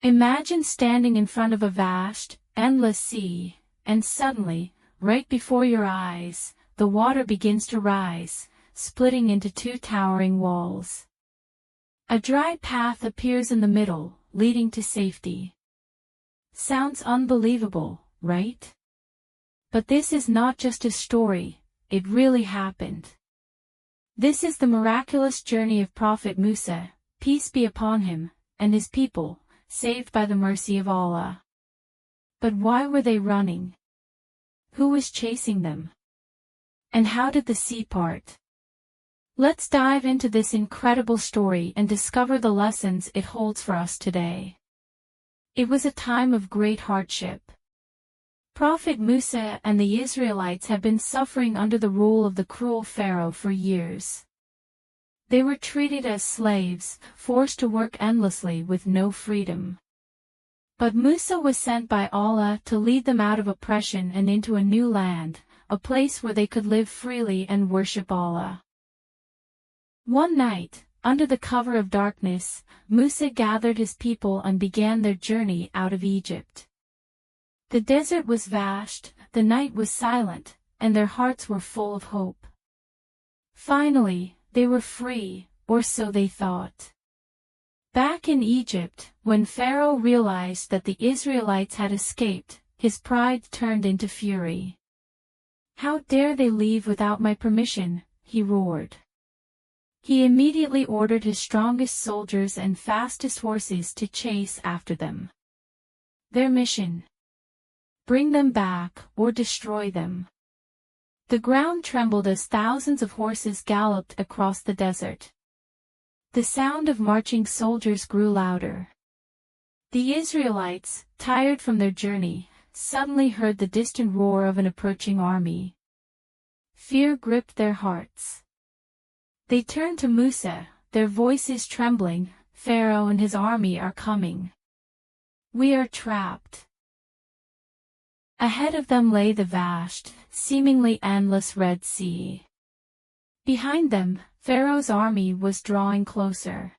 Imagine standing in front of a vast, endless sea, and suddenly, right before your eyes, the water begins to rise, splitting into two towering walls. A dry path appears in the middle, leading to safety. Sounds unbelievable, right? But this is not just a story, it really happened. This is the miraculous journey of Prophet Musa, peace be upon him, and his people, saved by the mercy of Allah. But why were they running? Who was chasing them? And how did the sea part? Let's dive into this incredible story and discover the lessons it holds for us today. It was a time of great hardship. Prophet Musa and the Israelites have been suffering under the rule of the cruel Pharaoh for years. They were treated as slaves, forced to work endlessly with no freedom. But Musa was sent by Allah to lead them out of oppression and into a new land, a place where they could live freely and worship Allah. One night, under the cover of darkness, Musa gathered his people and began their journey out of Egypt. The desert was vast, the night was silent, and their hearts were full of hope. Finally, they were free, or so they thought. Back in Egypt, when Pharaoh realized that the Israelites had escaped, his pride turned into fury. "How dare they leave without my permission?" he roared. He immediately ordered his strongest soldiers and fastest horses to chase after them. Their mission: bring them back, or destroy them. The ground trembled as thousands of horses galloped across the desert. The sound of marching soldiers grew louder. The Israelites, tired from their journey, suddenly heard the distant roar of an approaching army. Fear gripped their hearts. They turned to Musa, their voices trembling. "Pharaoh and his army are coming. We are trapped." Ahead of them lay the vast, seemingly endless Red Sea. Behind them, Pharaoh's army was drawing closer.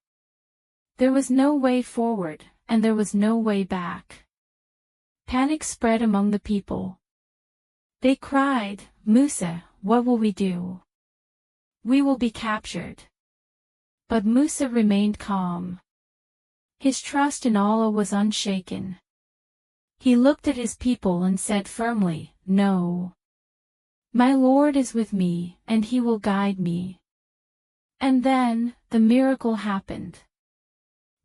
There was no way forward, and there was no way back. Panic spread among the people. They cried, "Musa, what will we do? We will be captured." But Musa remained calm. His trust in Allah was unshaken. He looked at his people and said firmly, "No. My Lord is with me, and He will guide me." And then, the miracle happened.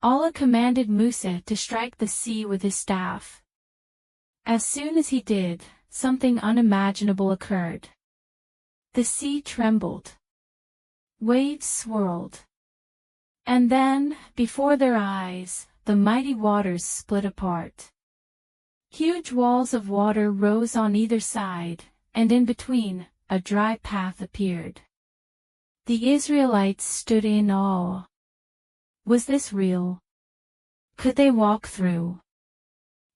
Allah commanded Musa to strike the sea with his staff. As soon as he did, something unimaginable occurred. The sea trembled. Waves swirled. And then, before their eyes, the mighty waters split apart. Huge walls of water rose on either side, and in between, a dry path appeared. The Israelites stood in awe. Was this real? Could they walk through?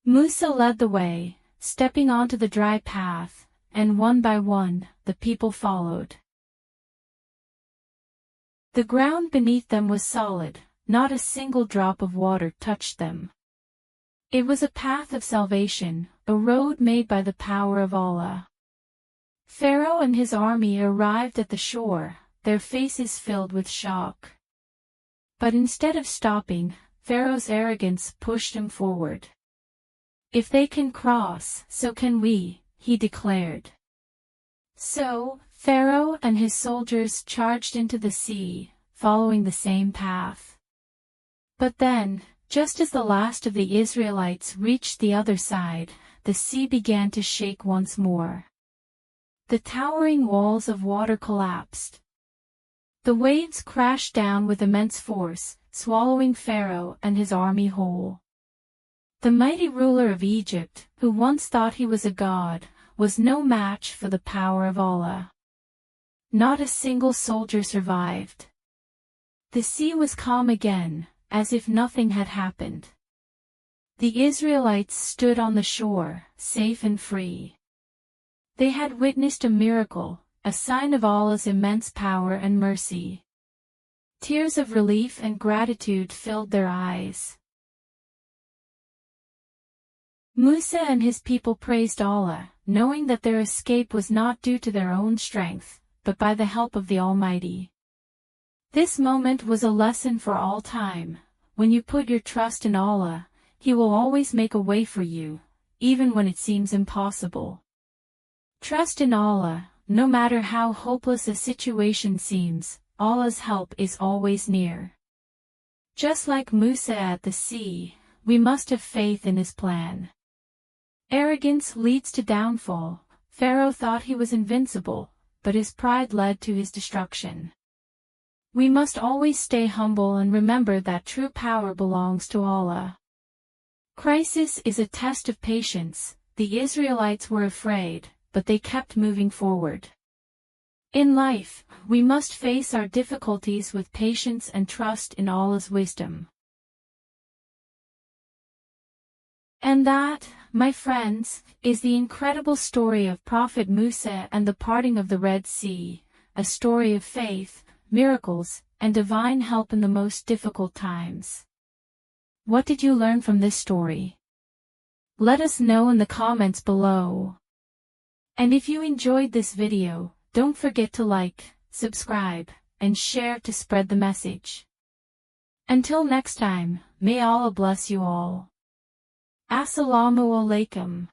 Musa led the way, stepping onto the dry path, and one by one, the people followed. The ground beneath them was solid, not a single drop of water touched them. It was a path of salvation, a road made by the power of Allah. Pharaoh and his army arrived at the shore, their faces filled with shock. But instead of stopping, Pharaoh's arrogance pushed him forward. "If they can cross, so can we," he declared. So, Pharaoh and his soldiers charged into the sea, following the same path. But then, just as the last of the Israelites reached the other side, the sea began to shake once more. The towering walls of water collapsed. The waves crashed down with immense force, swallowing Pharaoh and his army whole. The mighty ruler of Egypt, who once thought he was a god, was no match for the power of Allah. Not a single soldier survived. The sea was calm again, as if nothing had happened. The Israelites stood on the shore, safe and free. They had witnessed a miracle, a sign of Allah's immense power and mercy. Tears of relief and gratitude filled their eyes. Musa and his people praised Allah, knowing that their escape was not due to their own strength, but by the help of the Almighty. This moment was a lesson for all time. When you put your trust in Allah, He will always make a way for you, even when it seems impossible. Trust in Allah. No matter how hopeless a situation seems, Allah's help is always near. Just like Musa at the sea, we must have faith in His plan. Arrogance leads to downfall. Pharaoh thought he was invincible, but his pride led to his destruction. We must always stay humble and remember that true power belongs to Allah. Crisis is a test of patience. The Israelites were afraid, but they kept moving forward. In life, we must face our difficulties with patience and trust in Allah's wisdom. And that, my friends, is the incredible story of Prophet Musa and the parting of the Red Sea, a story of faith, miracles, and divine help in the most difficult times. What did you learn from this story? Let us know in the comments below. And if you enjoyed this video, don't forget to like, subscribe, and share to spread the message. Until next time, may Allah bless you all. Assalamu alaikum.